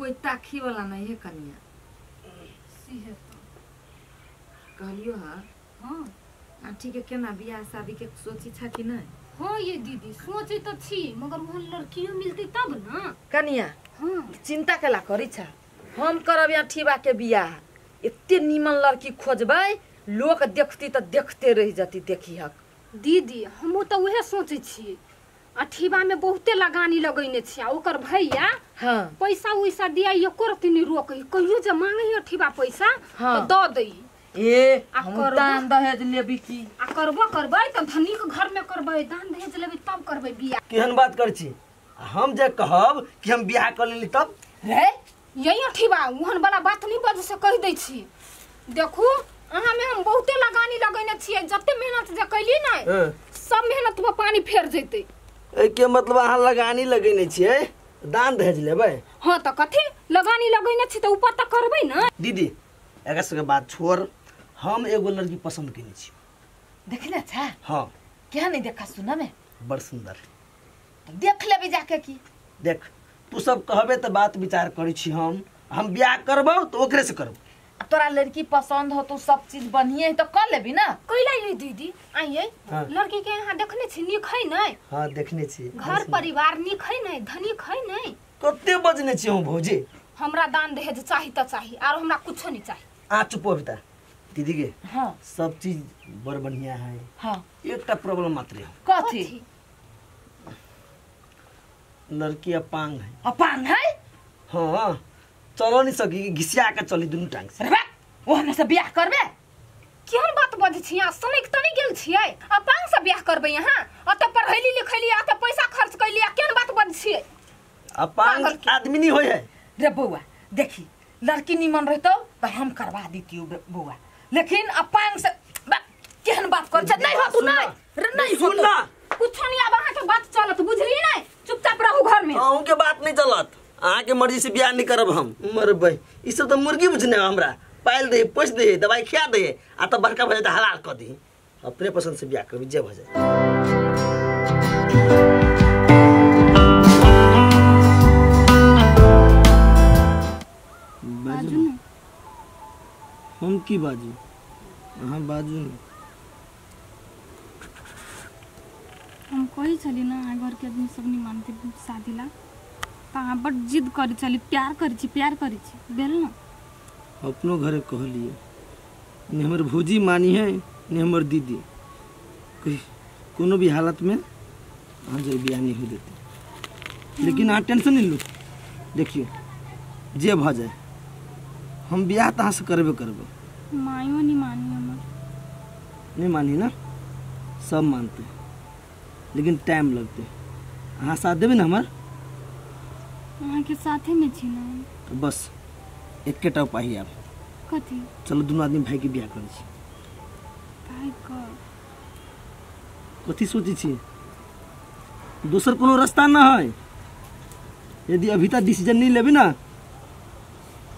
कोई ताखी वाला नहीं है कनिया सीहे तो कहलियो है। हाँ ठीक है केना बियाह शादी के सोची छा कि नहीं? हाँ ये दीदी सोचे तो छी मगर वहाँ लड़कियों मिलती तब ना कनिया हाँ चिंता केला करी छा हम करब यहाँ ठीबा के बियाह इतने नीमन लड़की खोजबै लोग देखती तो देखते रह जाती देखी हक दीदी हम तो वह सोचे छी अठीबा में बहुते लगानी लगैने छी ओकर भैया हाँ पैसा उइसा दिया एको रति नहीं रोकही कहियो जे मांगही अठीबा पैसा हाँ। तो द दई ए आ हम करबो। दान दहेज लेबी की आ करबै तो धनिक घर में करबै दान दहेज लेबै तब करबै बियाह केहन बात कर छी हम जे कहब कि हम बियाह कर लेली तब रे यही अठीबा उहन वाला बात नहीं बज से कह दै छी देखू अहाँ में हम बहुते लगानी लगैने छियै जते मेहनत जे कैली नै सब मेहनत में पानी फेर जैते के मतलब अहाँ लगानी लगेने छियै दान दहेज लेबै हाँ तो कथी लगानी लगैने छी तो ऊपर तक करबै ना दीदी एकर सबके बात छोड़ हम एगो लड़की पसंद केने छी देखले अच्छा हाँ क्या नहीं देखा सुना में बड़ सुंदर तो देख लेबे जाके की देख तू सब कहबे तो बात विचार करै छी हम बियाह करबौ तो ओकरे से करब तोरा लड़की पसंद हो तो सब चीज बढ़िया है तो कर लेबी ना कैला ये दीदी आइए हाँ। लड़की के यहाँ देखने छी निक है नै हाँ देखने छी घर परिवार निक है नै धनिक है नै कते बजने छी हम भौजी हमरा दान दहेज चाही त चाही और हमरा कुछो नहीं चाही आ चुप हो बेटा दीदी के हाँ सब चीज बड़ बढ़िया है हाँ एकटा प्रॉब्लम मात्र है कथी लड़की अपांग है अपांग है हाँ चलो नहीं सकी घिसिया के चली दुनू टांग से अरे वो हमें से बियाह करबे केहन बात बजै छी यहाँ सनक तनी गेल छियै अपांग से बियाह करबै यहाँ अते पढ़ैली लिखैली अते पैसा खर्च कैली केहन बात बजै छियै अपांग आदमी नहीं होय है रे बउआ देखी लड़की निमन रहतो तो हम करवा देती बउआ लेकिन अपांग से केहन बात कर छ नहीं हो तू नहीं रे नहीं हो सुन ना कुछो नहीं अब अहाँ के बात चलत बुझली नहीं चुपचाप रहू घर में अहूं के बात नहीं चलत अहाँ के मर्जी से बियाह नहीं करब हम मरबै ई सब तो मुर्गी बुझने हमरा पाल दे पोस दे दवाई खिया दे आ तो बड़का भजे तो हलाल कर दी अपने पसंद से बियाह करबी जे भजे बाजू ना हम की बाजू अहाँ बाजू न हम कही चली ना घर के आदमी सब नहीं मानते शादी ला तो हाँ बट जिद करी चली प्यार करी बेल ना अपनो घरे कहलिए ने हमर भौजी मानी है ने हमर दीदी कोनो भी हालत में अहाँ जब बियाह नहीं हो देते लेकिन अहाँ टेंशन नहीं लो देखियो जे भ जाए हम बियाह तो अहाँ से करबे करबे माइयो नहीं मानी हमर नहीं मानी ना सब मानते लेकिन टाइम लगते अहाँ साथ देबे ना हमार अहाँ के साथे में छी ना तो बस एकेटा उपाय आब कथी चलो दुनू आदमी भाई के बियाह करै छी भाई का कथी सोची छी दोसर कोनो रास्ता ना है यदि अभी तक डिसीजन नहीं लेबे ना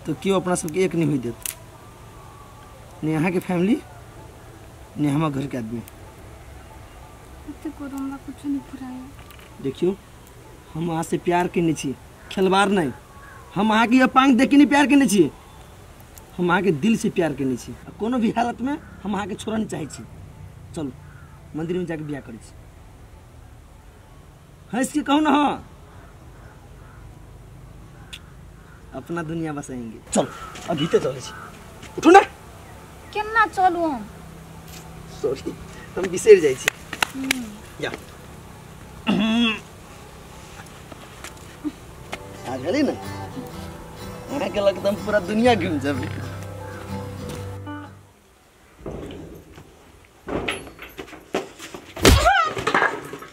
तो क्यों अपना सबके एक नहीं हुई देत ने यहाँ के फैमिली ने हमारे घर के आदमी कते करो हमरा कुछ नहीं फुराया देखियो हम अहाँ से प्यार करने छी खिलवाड़ नहीं हम अहाँ के अपांग देख के नहीं प्यार करने छी हम अहाँ के दिल से प्यार करने छी कोनो भी हालत में हम अहाँ के छोड़ा नहीं चाहे छी चलो मंदिर में जाके बियाह करै छी हंस के कहू ना हाँ अपना दुनिया बसाएंगे चल अभी तो चले छी उठू ना केना चलू हम सॉरी हम बिसर जाई छी जा आ गली ना अहाँ के लगता हम पूरा दुनिया घूम जाबे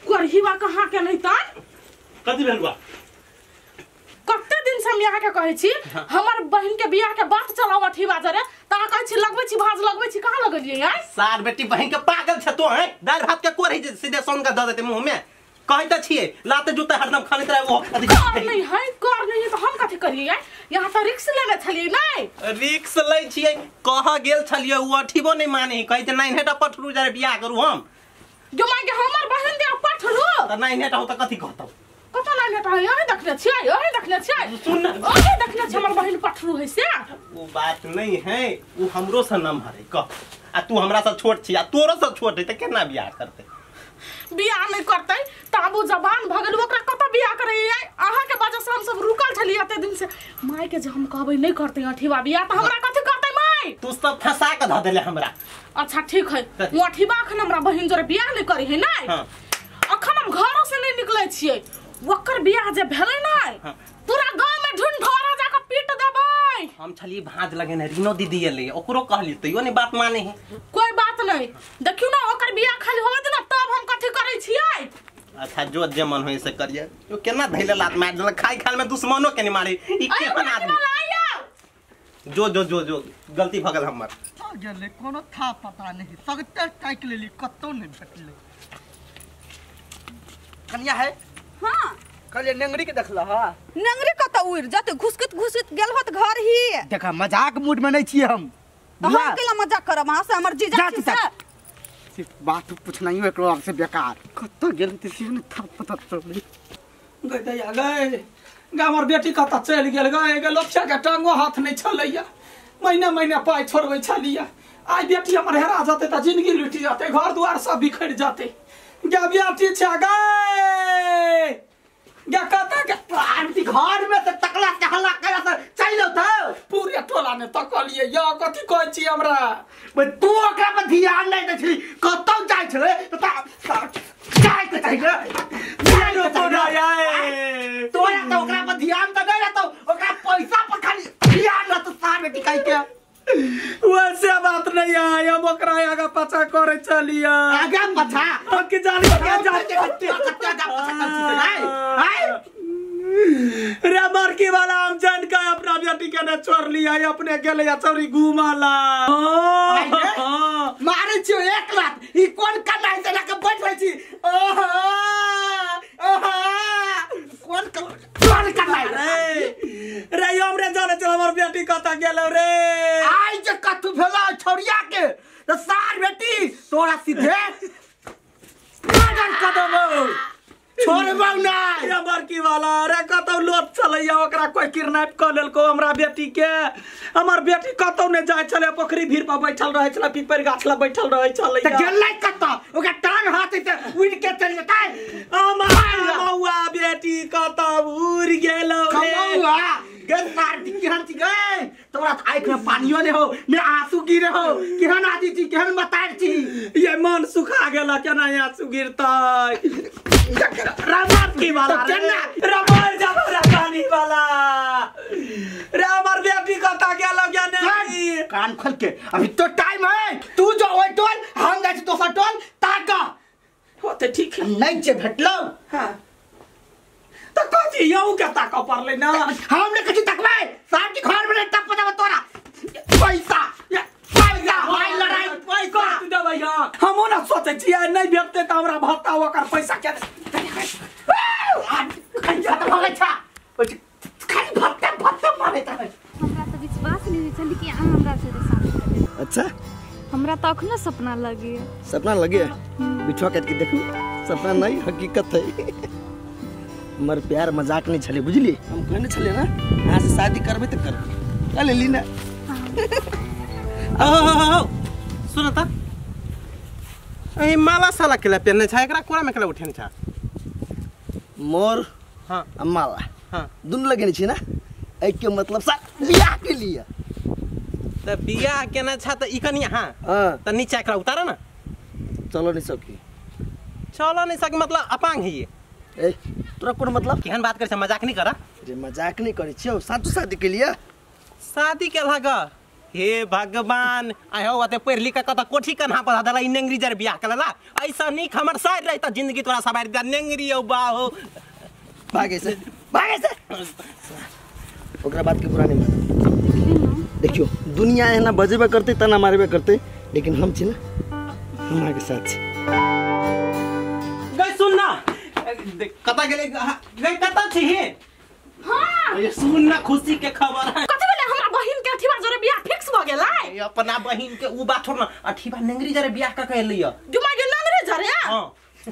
करहिवा कहाँ के नहीं त कथी भेल बा कते दिन से हम यहाँ के कहै छी हमर बहिन के बियाह के बात चलाव अठीवा जरे ता कहै छी लगबै छी भाज लगबै छी कहाँ लगलियै यार सार बेटी बहन के पागल छ तो है दाल भात के कोरही सीधे सोन का द देते मुंह में कहै त छिए लाते जूते हरदम खाने रहे वो कर नहीं है तो हम कथि करियै यार यहाँ त रिक्स लेले छलियै नहीं रिक्स लै छिए कहा गेल छलिए वो अठीबो नहीं माने कहै त नहीं हेटा पठरू जरे बियाह करू हम जो मांगे हमर बहन दे पठरू त नहीं हेटा हो त कथि कहतौ कत ना लेटा है यही देखले छियै सुन ओही देखले छ हमर बहिन पठरू है से वो बात नहीं है वो हमरो से नाम हरे क आ तू हमरा से छोट छी आ तोरो से छोट है त केना बियाह करते बियाह नहीं करते ताबू जबान भगल ओकरा कत बियाह करे अहाँ के वजह से हम सब रुकल छली एते दिन से माय के जे हम कहबै नहीं करते अठीबा बियाह त हमरा कथि करते माय तू सब फंसा के ध देले हमरा अच्छा ठीक है वो अठीबा अखन हमरा बहिन जोरे बियाह नहीं करी है नहीं हां अखन हम घरों से नहीं निकले छियै ओकर बियाह जे भेलै नहीं पूरा गांव में ढूंढोरा जाके पीट देबै हम छली भांज लगेने रीनो दीदी एले ओकरो कहली तइयो नहीं बात माने है कोई बात नहीं देखियो ना ओकर बियाह खाली होवे दे ना तब हम कथि करै छियै अच्छा जो जे मन होय से करिए यो केना धैले लात मार देल खाई खाल में दुश्मनों के नहीं मारे ई केहन आदमी जो गलती भगल हमर गेले कोनो था पता नहीं सगते टाइक लेली कत्तो नहीं भेटले कन्या है हां कल नेंगरी के देखला हा नंगरी कत उड़ जते घुसकत गेल होत घर ही देखा मजाक मूड में नहीं छिए हम हम केला मजाक करब हां से हमर जीजा छी से सिर्फ बात पूछना ही एकरो आपसे बेकार कत्तो गेल त सिर्फ था पता चली गए दैया गए हमर बेटी कत चल गेल गए लच्छा के टांगो हाथ नहीं छलैया महीने पाई छोड़बै छलिया आई बेटी हमर हेरा जाते त जिंदगी लुटि जाते घर द्वार सब बिखर जाते गे बेटी छ गए गे कत के आंटी घर में से तकला के हल्ला करे से चलो त पूरे टोला ने तकलिए या कथि कहै छी हमरा तू ओकरा पर ध्यान नहीं दै छी कतौ जाय छले त जाय के चाहिए ध्यान तो नहीं तो या तो ओकरा पर ध्यान त नहीं रहतो ओकरा पैसा पर खाली ध्यान रहतो सार बेटी कहि के वैसे बात नहीं है हम ओकरा आगा पछा करे चलिया आगा पछा हम के जानी के जाते कत्ते आगा पछा कर हाय रे मार्की वाला हम जान का अपना बेटी के ने छोड़ लिया अपने गेले या चोरी घुमाला मारे छियो एक लात ई कोन कनाई से लके बैठ रही छी ओहो कोन कनाई रे हमरे जाने चल हमर बेटी कता गेलो रे आई जे कथु भेला छोरिया के त सार बेटी तोरा सीधे नजर कदम छोड़बौ ना रे मार्की वाला रे कतौ लोट चलैया ओकरा कोई किडनैप क लेलको हमरा बेटी के हमर बेटी कतौ ने जाय छले पोखरी भीड़ पर बैठल रहे छले पीपर गाछ ल बैठल रहे छले त गेलै कत ओकरा टांग हाथ से उड़ के चल जेतै हमर मौआ बेटी कतौ उड़ गेलो रे मौआ गन मार दी केहन छी गए तोरा आंख में पानियो ने हो ने आंसू गिरे हो केहन आदि छी केहन बतार छी ये मन सुखा गेला केना आंसू गिरतै रामर की वाला रमर जब रानी वाला रे हमर बेटी कता गेलो क्या नहीं कान खोल के अभी तो टाइम है तू जो ओय टोल हम जाय छी दोसर टोल ताका होते ठीक है नहीं जे भेटलो हां त कथि यौ के ताका परले ना हमने कथि तकबै साहब के घर में टप पता तोरा पैसा भाई लड़ाई पैसा तू दे भैया हम ना सोचे छी नहीं भेटते त हमरा भत्ता ओकर पैसा के खंजा त भगै छ खाली भत्ता मारे त हमरा तो विश्वास नहीं चली कि अहाँ हमरा से शादी करबे अच्छा हमरा तो अखनो सपना लगे सपना लगे बिछवा काट के देखू सपना नहीं हकीकत है हमर प्यार मजाक नहीं छले बुझली हम कहने छले ना यहाँ से शादी करबे त कर ले ली ना सुन त ए माला साला केला पेने छ एकरा कोरा में केला उठेने छ मोर हां अम्माला हां दुन लगे छी ना ए के मतलब सा बियाह के लिए त बियाह केना छ त ई कनी हां त नीचे एकरा उतार ना चलो नहीं सकी चलो नहीं सकी मतलब अपांग है ये ए तोरा कोन मतलब केहन बात करे छ मजाक नहीं करा रे मजाक नहीं करे छियो साचो शादी के लिए शादी के लगा हे भगवान आयो अते पढ़ लिख के कत कोठी कन्हा पर दला इ नेंगरी जर बियाह करला ऐसा नहीं हमर साइड रही त जिंदगी तोरा सवार द नेंगरी ओ बा हो भागे से ओकरा बात के बुरा नहीं मान देखियो दुनिया है ना बजेबे करते तना मारबे करते लेकिन हम छी ना हमारा के साथ छी गई सुन ना कता गेले गई कता छी हे हां ये सुन ना खुशी के खबर है कथि भेले हमरा बहिन के अठीबा जोरे बियाह फिक्स भ गेलै ये अपना बहिन के उ बात छोड़ ना अठीबा नेंगरी जरे बियाह का कहलियो दिमाग के नंगरे जरे हां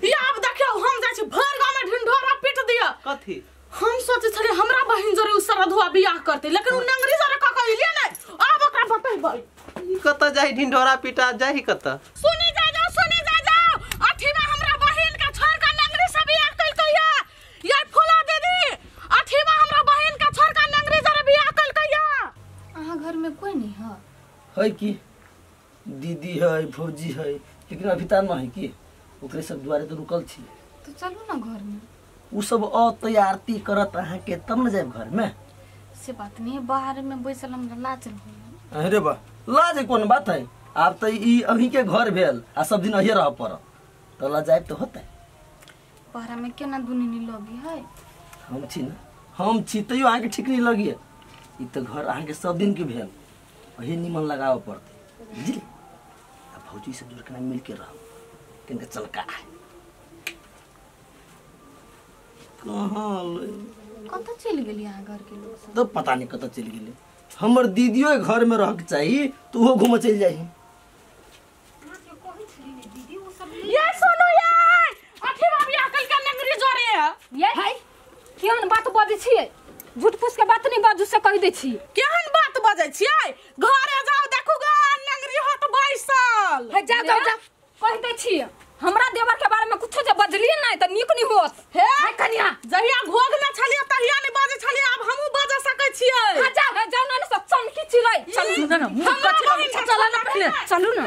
ये अब देखियो हम जाय छी भर गांव में ढिंढोरा पीट दिया कथी हम सोचे छले हमरा बहिन जरे उ सरधुआ बियाह करते लेकिन उ नंगरी जरे का कहलिए नै अब ओकरा बतैबै ई कत जाई ढिंढोरा पिटा जाई कत सुनी जा जाओ अठीवा हमरा बहिन का छोड़ का नंगरी से बियाह कइल कहिया ये फुला दीदी अठीवा हमरा बहिन का छोड़ का नंगरी जरे बियाह कइल कहिया अहाँ घर में कोई नहीं है कि दीदी है भौजी है लेकिन अभी तक नहीं कि ओकरे सब दुआरे तो रुकल छी तो चलू ना घर में उ सब तैयारी करत अहाँ के तब न जाए घर में से बात नहीं है बाहर में बैसल हमरा लाचल हो अरे बा लाज कौन बात है आप तो ई अभी के घर भेल आ सब दिन अहिए रह पर तो ला जाए तो होता बाहर में केना दुनिनी लगी है हम छी तैयो अहाँ के ठीक नहीं लगी ई तो घर अहाँ के सब दिन के भेल अही निमन लगाव पड़ते बुझली आ भौजी से दूर के मिल के रहो किनका चलका है कहाँ कत चल गेली अहाँ घर के लोग सब तो पता नहीं कत चल गेली हमर दीदियो घर में रह के चाहिए तो वो घूम चल जाए ये सुनो ये अठीवा बियाह कइल के नंगरी जोरे ये है केहन बात बजै छियै झूठ फूस के बात नहीं बाजू से कह दै छी केहन बात बजै छियै घरे जाओ देखू गा नंगरी हाथ बैसल है जा कह दै छी हमरा देवर के बारे में कुछ जे बजलिए नहीं त नीक नहीं होत हे कनिया जहिया घोग न छलिए तहिया नहीं बाजे छलिए अब हमहू बाजे सकै छियै जा जाऊ ना सच्चम की चिरै चलू ना हम चला ना पहले चलू ना